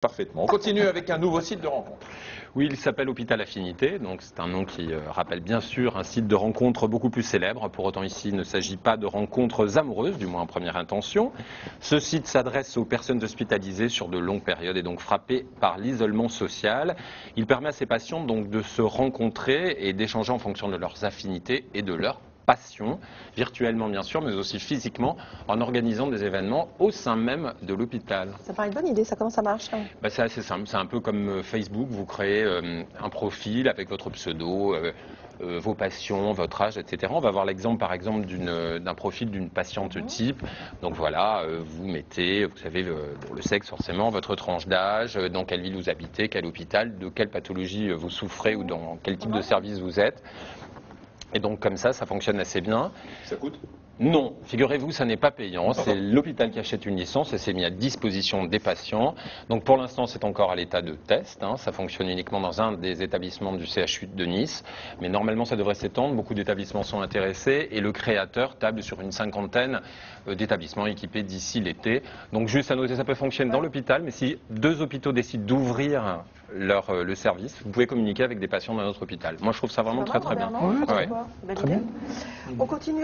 Parfaitement. On continue avec un nouveau site de rencontre. Oui, il s'appelle Hôpital Affinité, donc c'est un nom qui rappelle bien sûr un site de rencontre beaucoup plus célèbre. Pour autant ici, il ne s'agit pas de rencontres amoureuses, du moins en première intention. Ce site s'adresse aux personnes hospitalisées sur de longues périodes et donc frappées par l'isolement social. Il permet à ces patients donc de se rencontrer et d'échanger en fonction de leurs affinités et de leurs passion, virtuellement bien sûr, mais aussi physiquement, en organisant des événements au sein même de l'hôpital. Ça paraît une bonne idée, ça, comment ça marche? C'est assez simple, c'est un peu comme Facebook, vous créez un profil avec votre pseudo, vos passions, votre âge, etc. On va voir l'exemple par exemple d'un profil d'une patiente type. Donc voilà, vous mettez, vous savez, le sexe forcément, votre tranche d'âge, dans quelle ville vous habitez, quel hôpital, de quelle pathologie vous souffrez ou dans quel type de service vous êtes. Et donc comme ça fonctionne assez bien. Ça coûte ? Non, figurez-vous, ça n'est pas payant. C'est l'hôpital qui achète une licence et c'est mis à disposition des patients. Donc pour l'instant, c'est encore à l'état de test. Ça fonctionne uniquement dans un des établissements du CHU de Nice. Mais normalement, ça devrait s'étendre. Beaucoup d'établissements sont intéressés et le créateur table sur une 50aine d'établissements équipés d'ici l'été. Donc juste à noter, ça peut fonctionner dans l'hôpital. Mais si 2 hôpitaux décident d'ouvrir le service, vous pouvez communiquer avec des patients d'un autre hôpital. Moi, je trouve ça vraiment très très bien. Oui, Ouais. très bien. On continue.